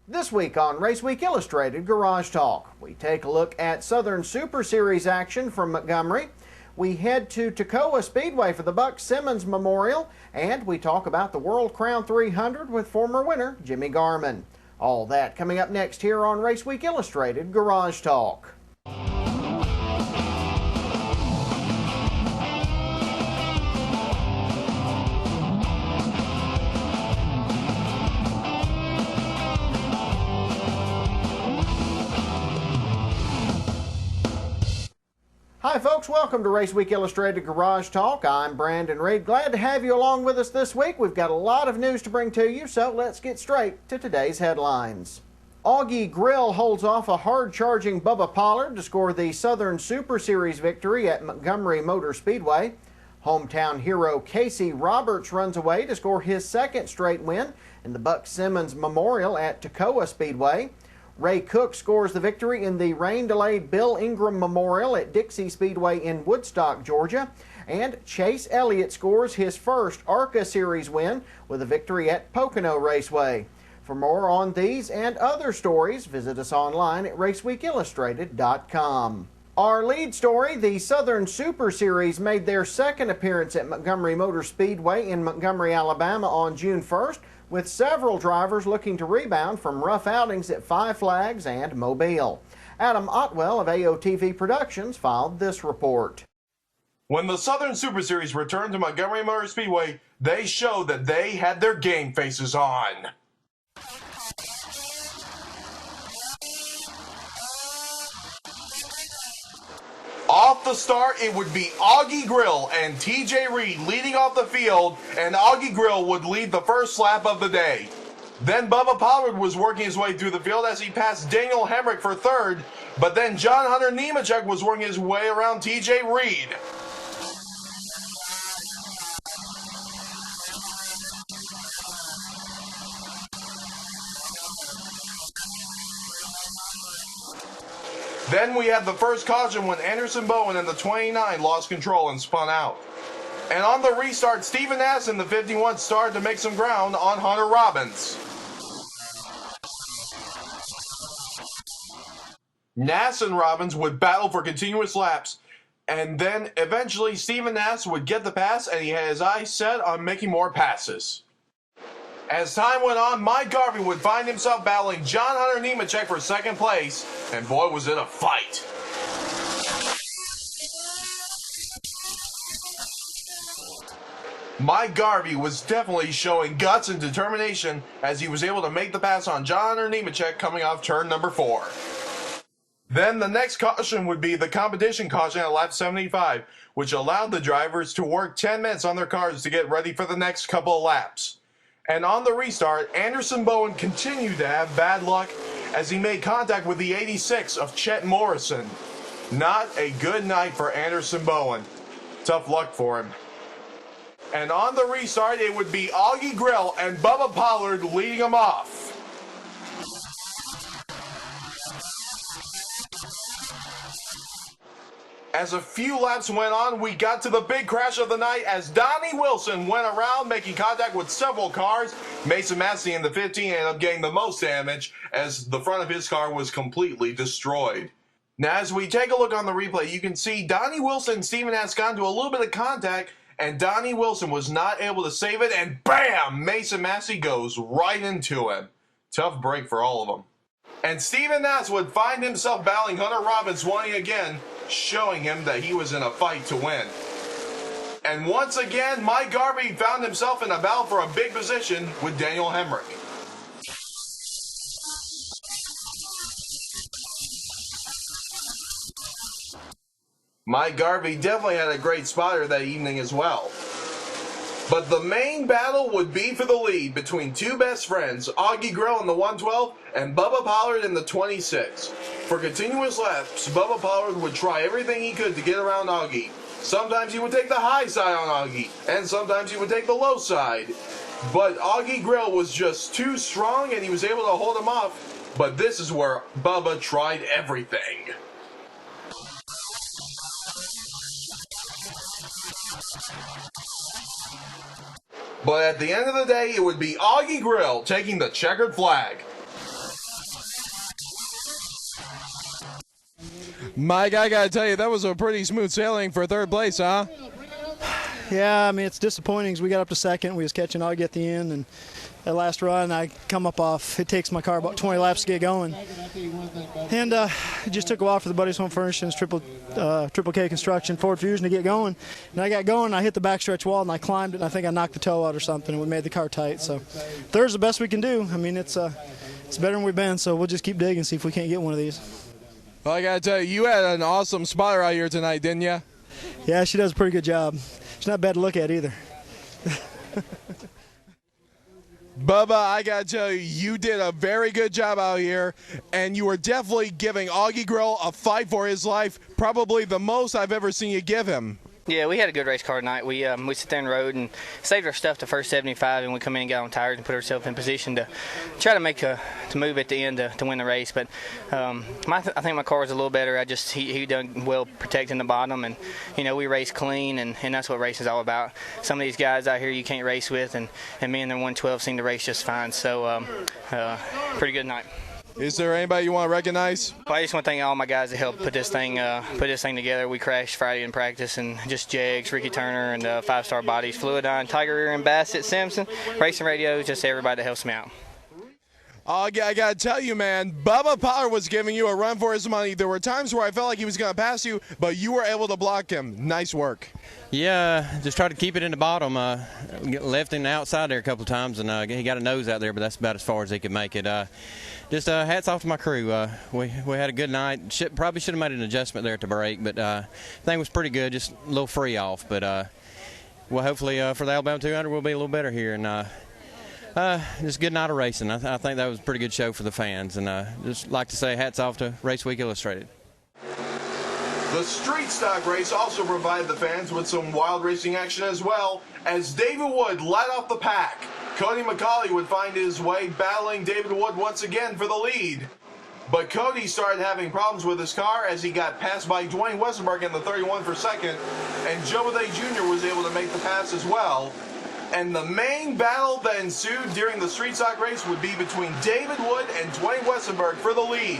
This week on Raceweek Illustrated Garage Talk, we take a look at Southern Super Series action from Montgomery. We head to Toccoa Speedway for the Buck Simmons Memorial, and we talk about the World Crown 300 with former winner Jimmy Garmon. All that coming up next here on Raceweek Illustrated Garage Talk. Hi folks, welcome to Raceweek Illustrated Garage Talk. I'm Brandon Reed. Glad to have you along with us this week. We've got a lot of news to bring to you, so let's get straight to today's headlines. Augie Grill holds off a hard-charging Bubba Pollard to score the Southern Super Series victory at Montgomery Motor Speedway. Hometown hero Casey Roberts runs away to score his second straight win in the Buck Simmons Memorial at Toccoa Speedway. Ray Cook scores the victory in the rain-delayed Bill Ingram Memorial at Dixie Speedway in Woodstock, Georgia. And Chase Elliott scores his first ARCA Series win with a victory at Pocono Raceway. For more on these and other stories, visit us online at raceweekillustrated.com. Our lead story, the Southern Super Series made their second appearance at Montgomery Motor Speedway in Montgomery, Alabama on June 1st, with several drivers looking to rebound from rough outings at Five Flags and Mobile. Adam Otwell of AOTV Productions filed this report. When the Southern Super Series returned to Montgomery Motor Speedway, they showed that they had their game faces on. Off the start, it would be Augie Grill and TJ Reed leading off the field, and Augie Grill would lead the first lap of the day. Then Bubba Pollard was working his way through the field as he passed Daniel Hemrick for third, but then John Hunter Nemechek was working his way around TJ Reed. Then we had the first caution when Anderson Bowen in the 29 lost control and spun out. And on the restart, Stephen Nass in the 51 started to make some ground on Hunter Robbins. Nass and Robbins would battle for continuous laps, and then eventually Stephen Nass would get the pass, and he had his eyes set on making more passes. As time went on, Mike Garvey would find himself battling John Hunter Nemechek for second place, and boy was it a fight. Mike Garvey was definitely showing guts and determination as he was able to make the pass on John Hunter Nemechek coming off turn number 4. Then the next caution would be the competition caution at lap 75, which allowed the drivers to work 10 minutes on their cars to get ready for the next couple of laps. And on the restart, Anderson Bowen continued to have bad luck as he made contact with the 86 of Chet Morrison. Not a good night for Anderson Bowen. Tough luck for him. And on the restart, it would be Augie Grill and Bubba Pollard leading them off. As a few laps went on, we got to the big crash of the night as Donnie Wilson went around making contact with several cars. Mason Massey in the 15 ended up getting the most damage as the front of his car was completely destroyed. Now, as we take a look on the replay, you can see Donnie Wilson and Stephen Nass got into a little bit of contact, and Donnie Wilson was not able to save it, and bam! Mason Massey goes right into him. Tough break for all of them. And Stephen Nass would find himself battling Hunter Robbins once again, showing him that he was in a fight to win. And once again, Mike Garvey found himself in a battle for a big position with Daniel Hemrick. Mike Garvey definitely had a great spotter that evening as well. But the main battle would be for the lead between two best friends, Augie Grill in the 112 and Bubba Pollard in the 26. For continuous laps, Bubba Pollard would try everything he could to get around Augie. Sometimes he would take the high side on Augie, and sometimes he would take the low side. But Augie Grill was just too strong and he was able to hold him off. But this is where Bubba tried everything. But at the end of the day, it would be Augie Grill taking the checkered flag. Mike, I got to tell you, that was a pretty smooth sailing for third place, huh? Yeah, I mean, it's disappointing because we got up to second. We was catching Augie at the end, and that last run, I come up off. It takes my car about 20 laps to get going. And it just took a while for the Buddies Home Furnishings, Triple K Construction, Ford Fusion to get going. And I got going, I hit the backstretch wall, and I climbed it, and I think I knocked the toe out or something, and we made the car tight. So third's the best we can do. I mean, it's better than we've been, so we'll just keep digging, see if we can't get one of these. Well, I got to tell you, you had an awesome spotter out here tonight, didn't you? Yeah, she does a pretty good job. She's not bad to look at either. Bubba, I got to tell you, you did a very good job out here, and you were definitely giving Augie Grill a fight for his life, probably the most I've ever seen you give him. Yeah, we had a good race car tonight. We sit there and rode and saved our stuff the first 75, and we come in and got on tires and put ourselves in position to try to make to move at the end to win the race. But I think my car was a little better. He done well protecting the bottom, and we raced clean, and that's what racing is all about. Some of these guys out here you can't race with, and me and their 112 seem to race just fine. So pretty good night. Is there anybody you want to recognize? Well, I just want to thank all my guys that helped put this thing together. We crashed Friday in practice, and just Jegs, Ricky Turner, and 5-star bodies, Fluidine, Tiger Ear, and Bassett, Simpson, Racing Radio, just everybody that helps me out. I got to tell you, man, Bubba Pollard was giving you a run for his money. There were times where I felt like he was going to pass you, but you were able to block him. Nice work. Yeah, just tried to keep it in the bottom. Left in the outside there a couple of times, and he got a nose out there, but that's about as far as he could make it. Just hats off to my crew. We had a good night. Probably should have made an adjustment there to brake, but thing was pretty good, just a little free off. But well, hopefully for the Alabama 200 we'll be a little better here. And just a good night of racing. I think that was a pretty good show for the fans. And just like to say hats off to Raceweek Illustrated. The street stock race also provided the fans with some wild racing action as well, as David Wood led off the pack. Cody McCauley would find his way battling David Wood once again for the lead. But Cody started having problems with his car as he got passed by Dwayne Westenberg in the 31 for second, and Joe Day Jr. was able to make the pass as well. And the main battle that ensued during the street stock race would be between David Wood and Dwayne Westenberg for the lead.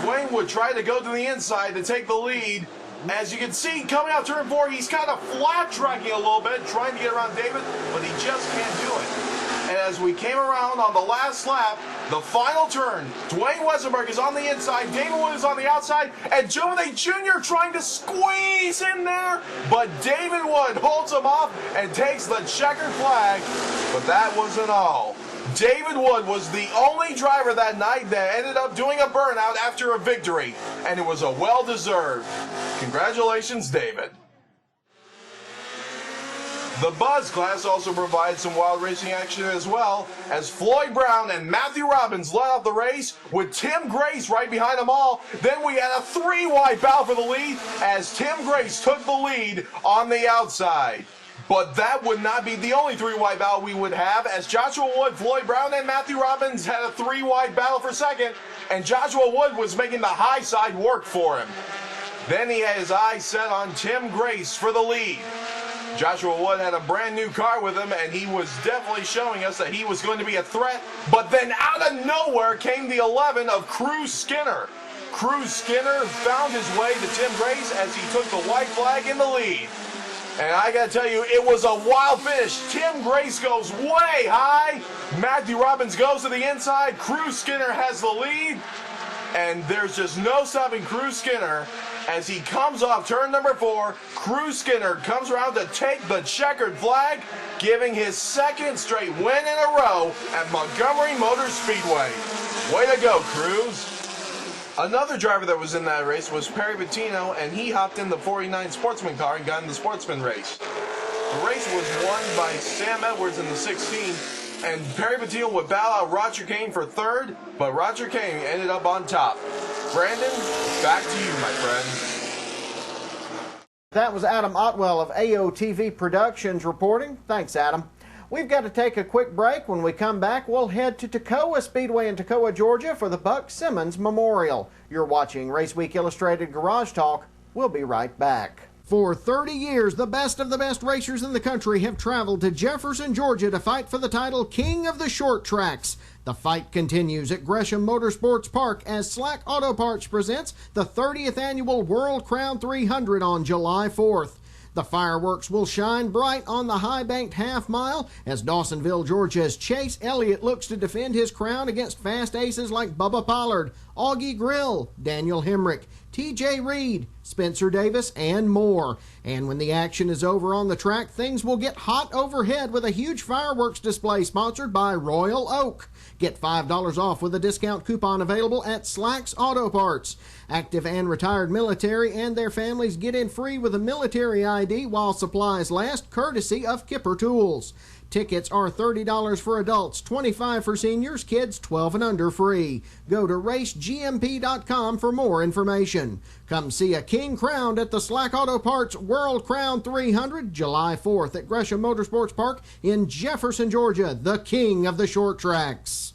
Dwayne would try to go to the inside to take the lead. As you can see, coming out turn 4, he's kind of flat tracking a little bit, trying to get around David, but he just can't do it. And as we came around on the last lap, the final turn, Dwayne Westenberg is on the inside, David Wood is on the outside, and Joe Day Jr. trying to squeeze in there, but David Wood holds him off and takes the checkered flag. But that wasn't all. David Wood was the only driver that night that ended up doing a burnout after a victory, and it was a well-deserved. Congratulations, David. The Buzz class also provided some wild racing action as well, as Floyd Brown and Matthew Robbins led off the race with Tim Grace right behind them all. Then we had a 3-wide battle for the lead as Tim Grace took the lead on the outside. But that would not be the only 3-wide battle we would have, as Joshua Wood, Floyd Brown, and Matthew Robbins had a 3-wide battle for second, and Joshua Wood was making the high side work for him. Then he had his eyes set on Tim Grace for the lead. Joshua Wood had a brand new car with him, and he was definitely showing us that he was going to be a threat. But then out of nowhere came the 11 of Cruz Skinner. Cruz Skinner found his way to Tim Grace as he took the white flag in the lead. And I got to tell you, it was a wild finish. Tim Grace goes way high. Matthew Robbins goes to the inside. Cruz Skinner has the lead. And there's just no stopping Cruz Skinner. As he comes off turn number 4, Cruz Skinner comes around to take the checkered flag, giving his second straight win in a row at Montgomery Motor Speedway. Way to go, Cruz. Another driver that was in that race was Perry Bettino, and he hopped in the 49 Sportsman car and got in the Sportsman race. The race was won by Sam Edwards in the 16, and Perry Bettino would battle out Roger Kane for third, but Roger Kane ended up on top. Brandon, back to you, my friend. That was Adam Otwell of AOTV Productions reporting. Thanks, Adam. We've got to take a quick break. When we come back, we'll head to Toccoa Speedway in Toccoa, Georgia for the Buck Simmons Memorial. You're watching Raceweek Illustrated Garage Talk. We'll be right back. For 30 years, the best of the best racers in the country have traveled to Jefferson, Georgia to fight for the title King of the Short Tracks. The fight continues at Gresham Motorsports Park as Slack Auto Parts presents the 30th annual World Crown 300 on July 4th. The fireworks will shine bright on the high-banked half-mile as Dawsonville, Georgia's Chase Elliott looks to defend his crown against fast aces like Bubba Pollard, Augie Grill, Daniel Hemrick, T.J. Reed, Spencer Davis, and more. And when the action is over on the track, things will get hot overhead with a huge fireworks display sponsored by Royal Oak. Get $5 off with a discount coupon available at Slack's Auto Parts. Active and retired military and their families get in free with a military ID while supplies last, courtesy of Kipper Tools. Tickets are $30 for adults, $25 for seniors, kids 12 and under free. Go to racegmp.com for more information. Come see a king crowned at the Slack Auto Parts World Crown 300, July 4th at Gresham Motorsports Park in Jefferson, Georgia, the king of the short tracks.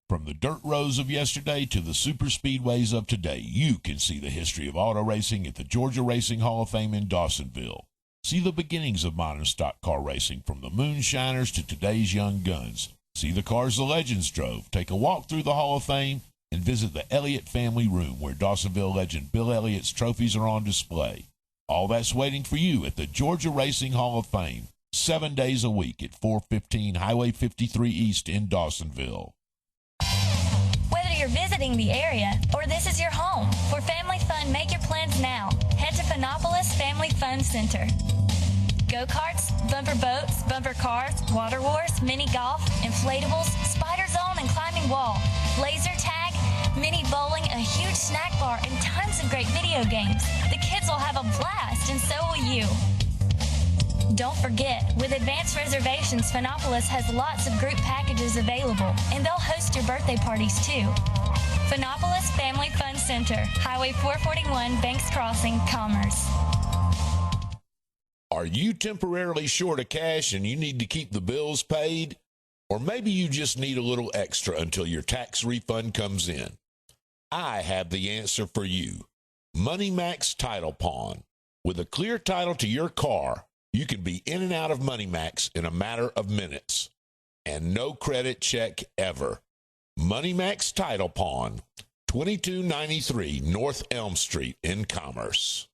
From the dirt roads of yesterday to the super speedways of today, you can see the history of auto racing at the Georgia Racing Hall of Fame in Dawsonville. See the beginnings of modern stock car racing, from the moonshiners to today's young guns. See the cars the legends drove. Take a walk through the Hall of Fame and visit the Elliott Family Room, where Dawsonville legend Bill Elliott's trophies are on display. All that's waiting for you at the Georgia Racing Hall of Fame, 7 days a week at 415 Highway 53 East in Dawsonville. Whether you're visiting the area or this is your home, for family fun, make your plans now. Head to Phonopolis Family Fun Center. Go-karts, bumper boats, bumper cars, water wars, mini golf, inflatables, spider zone and climbing wall, laser tag, mini bowling, a huge snack bar, and tons of great video games. The kids will have a blast, and so will you. Don't forget, with advanced reservations, Phonopolis has lots of group packages available, and they'll host your birthday parties too. Phonopolis Family Fun Center, Highway 441, Banks Crossing, Commerce. Are you temporarily short of cash and you need to keep the bills paid? Or maybe you just need a little extra until your tax refund comes in? I have the answer for you. Money Max Title Pawn. With a clear title to your car, you can be in and out of Money Max in a matter of minutes. And no credit check ever. Money Max Title Pawn, 2293 North Elm Street in Commerce.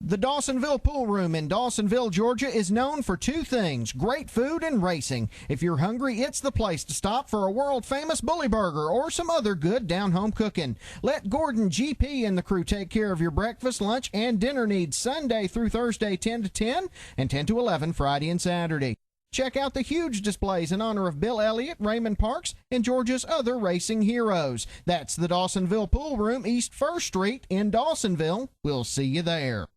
The Dawsonville Pool Room in Dawsonville, Georgia is known for two things: great food and racing. If you're hungry, it's the place to stop for a world-famous bully burger or some other good down-home cooking. Let Gordon GP and the crew take care of your breakfast, lunch, and dinner needs Sunday through Thursday 10 to 10 and 10 to 11 Friday and Saturday. Check out the huge displays in honor of Bill Elliott, Raymond Parks, and Georgia's other racing heroes. That's the Dawsonville Pool Room, East 1st Street in Dawsonville. We'll see you there.